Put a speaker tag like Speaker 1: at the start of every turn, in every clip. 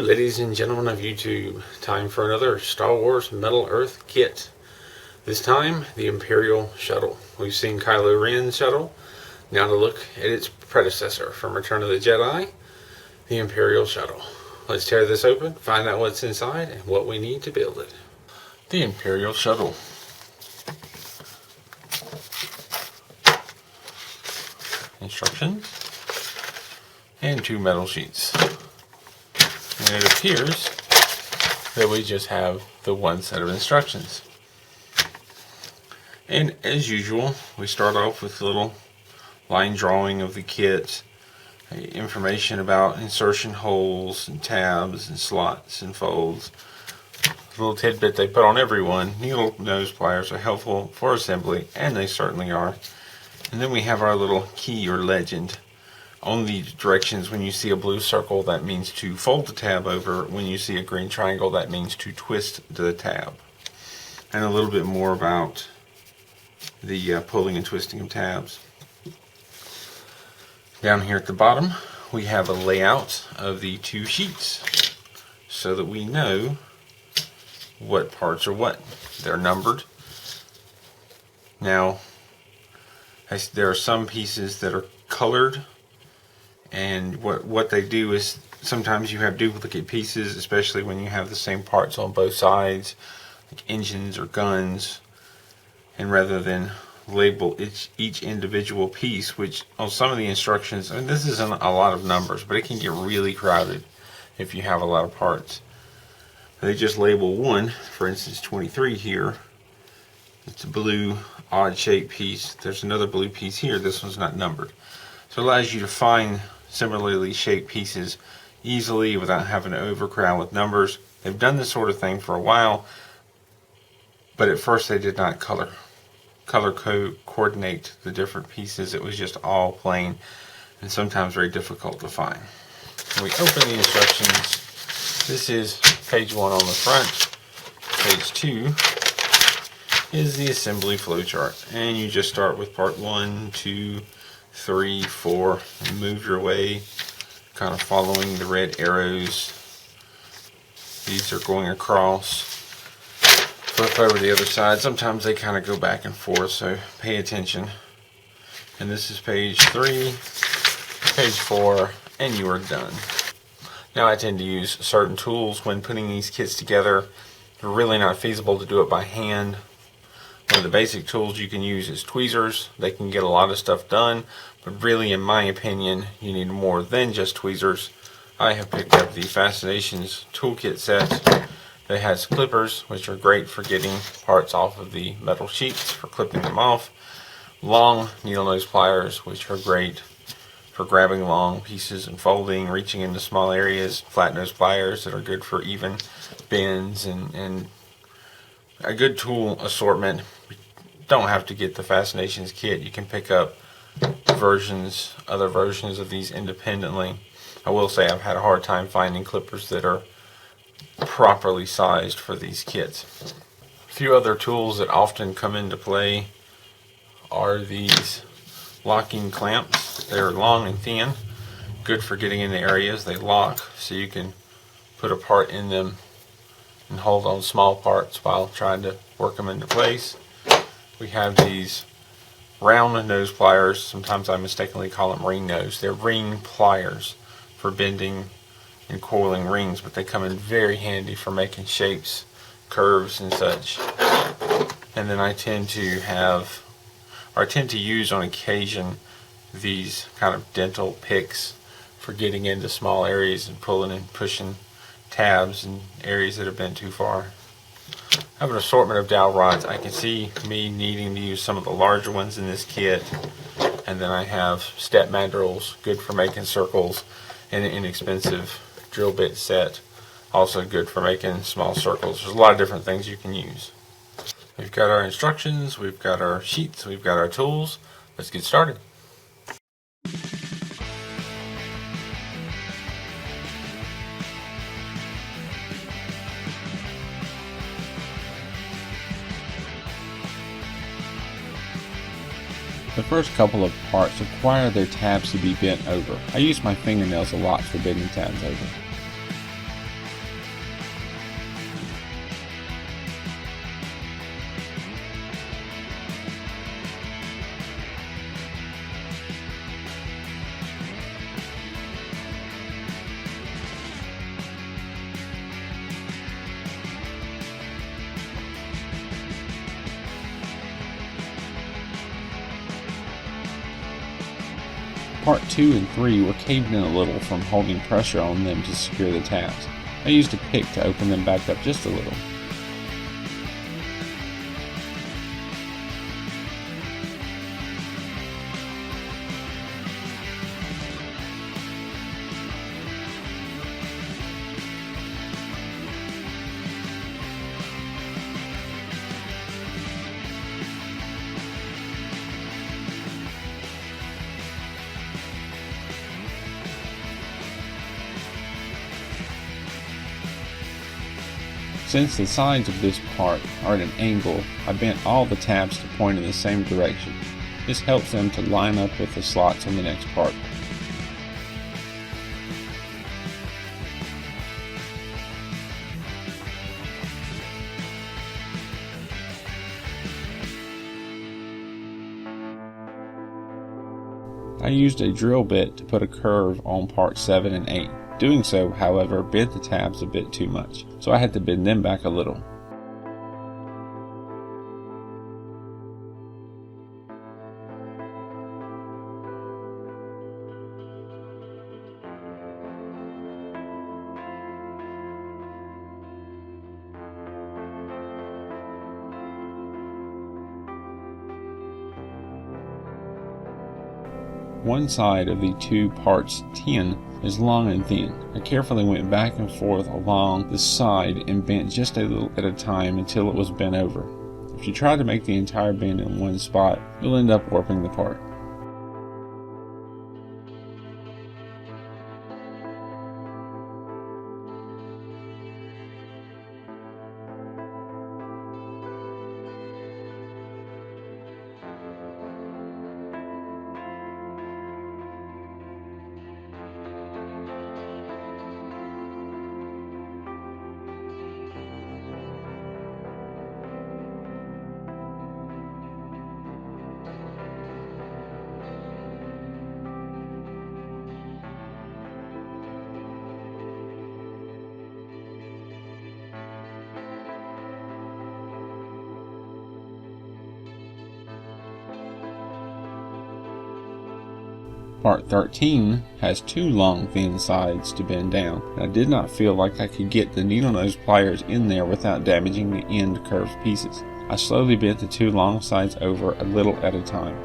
Speaker 1: ladies and gentlemen of YouTube, time for another Star Wars Metal Earth kit. This time, the Imperial Shuttle. We've seen Kylo Ren's shuttle. Now to look at its predecessor from Return of the Jedi, the Imperial Shuttle. Let's tear this open, find out what's inside, and what we need to build it. The Imperial Shuttle. Instructions. And 2 metal sheets. And it appears that we just have the one set of instructions. And as usual, we start off with a little line drawing of the kit, information about insertion holes and tabs and slots and folds. A little tidbit they put on every one: needle nose pliers are helpful for assembly, and they certainly are. And then we have our little key or legend. On the directions, when you see a blue circle, that means to fold the tab over. When you see a green triangle, that means to twist the tab. And a little bit more about the pulling and twisting of tabs. Down here at the bottom, we have a layout of the 2 sheets so that we know what parts are what. They're numbered. Now, there are some pieces that are colored. And what they do is sometimes you have duplicate pieces, especially when you have the same parts on both sides, like engines or guns. And rather than label each individual piece, which on some of the instructions, I mean, this isn't a lot of numbers, but it can get really crowded if you have a lot of parts. They just label one, for instance 23 here. It's a blue odd shaped piece. There's another blue piece here. This one's not numbered. So it allows you to find similarly shaped pieces easily without having to overcrowd with numbers. They've done this sort of thing for a while, but at first they did not color code coordinate the different pieces. It was just all plain and sometimes very difficult to find. When we open the instructions, this is page 1 on the front. Page 2 is the assembly flowchart, and you just start with part 1, 2, 3, 4, and move your way, kind of following the red arrows. These are going across. Flip over the other side. Sometimes they kind of go back and forth, so pay attention. And this is page 3, page 4, and you are done. Now I tend to use certain tools when putting these kits together. They're really not feasible to do it by hand. One of the basic tools you can use is tweezers. They can get a lot of stuff done, but really, in my opinion, you need more than just tweezers. I have picked up the Fascinations toolkit set that has clippers, which are great for getting parts off of the metal sheets, for clipping them off. Long needle nose pliers, which are great for grabbing long pieces and folding, reaching into small areas. Flat nose pliers that are good for even bends, and a good tool assortment. Don't have to get the Fascinations kit. You can pick up other versions of these independently. I will say I've had a hard time finding clippers that are properly sized for these kits. A few other tools that often come into play are these locking clamps. They're long and thin, good for getting into areas. They lock, so you can put a part in them and hold on small parts while trying to work them into place. We have these round nose pliers. Sometimes I mistakenly call them ring nose. They're ring pliers for bending and coiling rings, but they come in very handy for making shapes, curves, and such. And then I tend to use on occasion these kind of dental picks for getting into small areas and pulling and pushing tabs in areas that have been too far. I have an assortment of dowel rods. I can see me needing to use some of the larger ones in this kit. And then I have step mandrels, good for making circles, and an inexpensive drill bit set, also good for making small circles. There's a lot of different things you can use. We've got our instructions, we've got our sheets, we've got our tools. Let's get started.
Speaker 2: The first couple of parts require their tabs to be bent over. I use my fingernails a lot for bending tabs over. Part 2 and 3 were caved in a little from holding pressure on them to secure the tabs. I used a pick to open them back up just a little. Since the sides of this part are at an angle, I bent all the tabs to point in the same direction. This helps them to line up with the slots on the next part. I used a drill bit to put a curve on parts 7 and 8. Doing so, however, bent the tabs a bit too much, so I had to bend them back a little. One side of the two parts 10 is long and thin. I carefully went back and forth along the side and bent just a little at a time until it was bent over. If you try to make the entire bend in one spot, you'll end up warping the part. Part 13 has two long thin sides to bend down, and I did not feel like I could get the needle nose pliers in there without damaging the end curved pieces. I slowly bent the two long sides over a little at a time.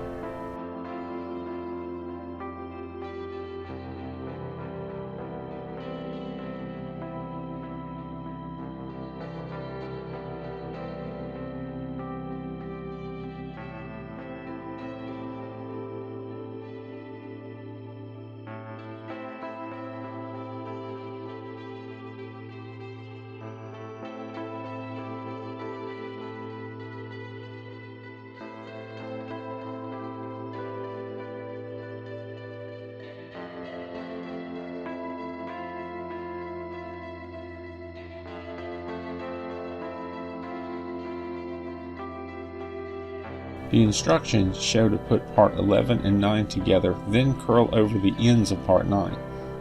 Speaker 2: The instructions show to put part 11 and 9 together, then curl over the ends of part 9.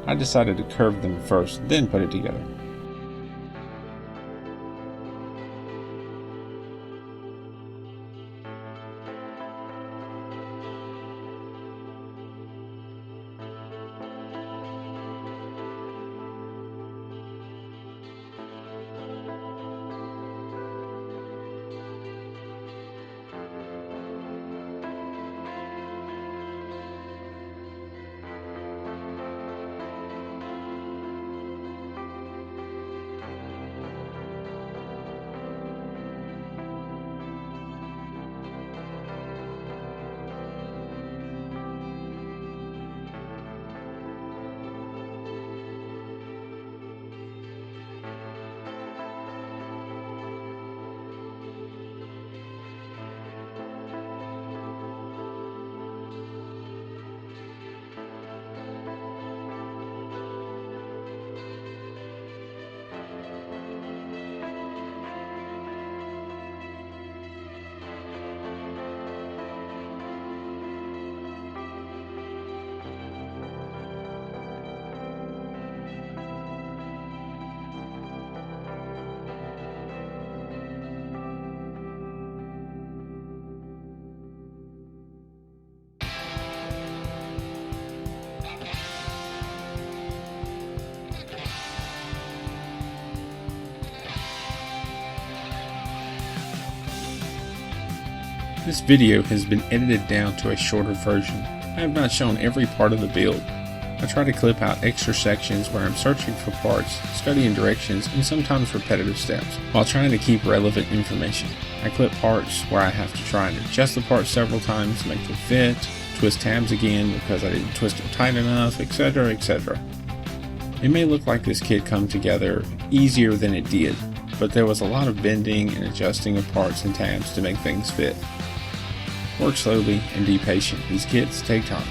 Speaker 2: I decided to curve them first, then put it together. This video has been edited down to a shorter version. I have not shown every part of the build. I try to clip out extra sections where I'm searching for parts, studying directions, and sometimes repetitive steps, while trying to keep relevant information. I clip parts where I have to try and adjust the parts several times to make them fit, twist tabs again because I didn't twist them tight enough, etc., etc. It may look like this kit come together easier than it did, but there was a lot of bending and adjusting of parts and tabs to make things fit. Work slowly and be patient. These kits take time.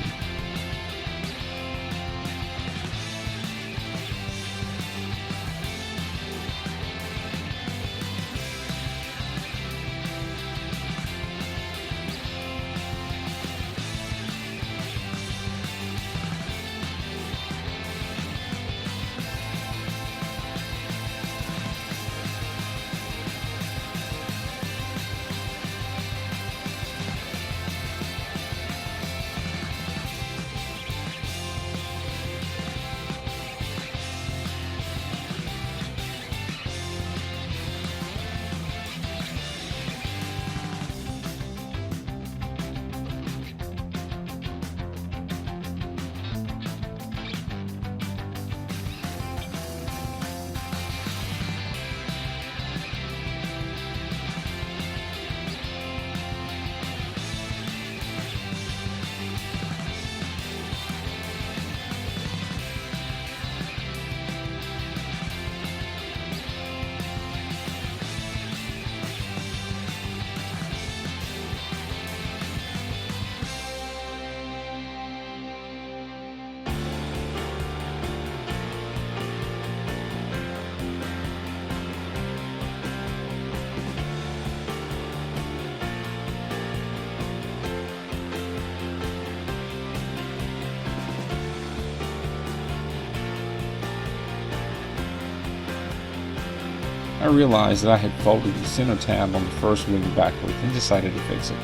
Speaker 2: I realized that I had folded the center tab on the first wing backwards and decided to fix it.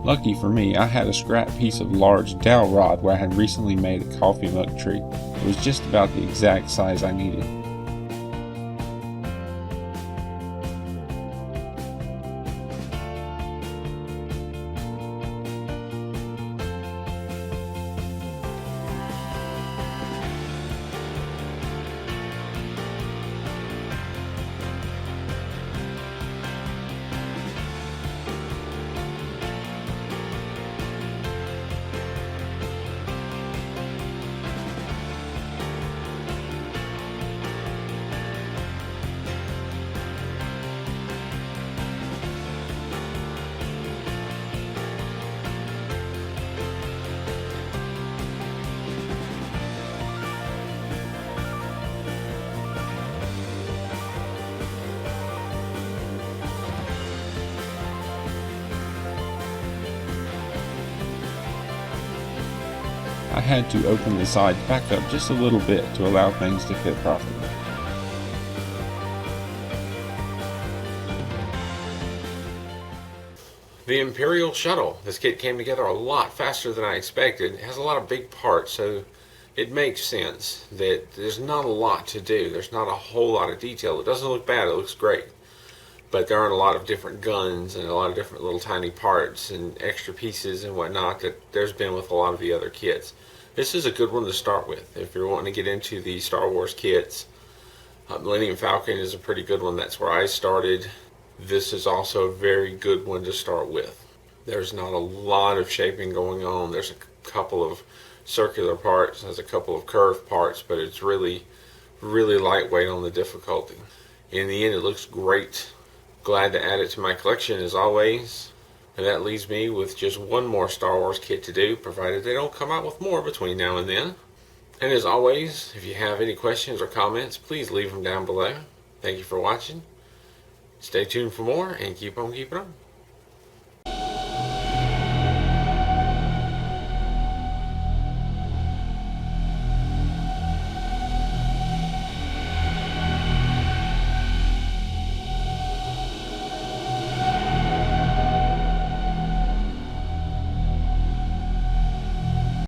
Speaker 2: Lucky for me, I had a scrap piece of large dowel rod where I had recently made a coffee mug tree. It was just about the exact size I needed. I had to open the sides back up just a little bit to allow things to fit properly.
Speaker 1: The Imperial Shuttle. This kit came together a lot faster than I expected. It has a lot of big parts, so it makes sense that there's not a lot to do. There's not a whole lot of detail. It doesn't look bad, it looks great. But there aren't a lot of different guns and a lot of different little tiny parts and extra pieces and whatnot that there's been with a lot of the other kits. This is a good one to start with. If you're wanting to get into the Star Wars kits, Millennium Falcon is a pretty good one. That's where I started. This is also a very good one to start with. There's not a lot of shaping going on. There's a couple of circular parts, there's a couple of curved parts, but it's really lightweight on the difficulty. In the end, it looks great. Glad to add it to my collection as always. And that leaves me with just one more Star Wars kit to do, provided they don't come out with more between now and then. And as always, if you have any questions or comments, please leave them down below. Thank you for watching. Stay tuned for more and keep on keeping on.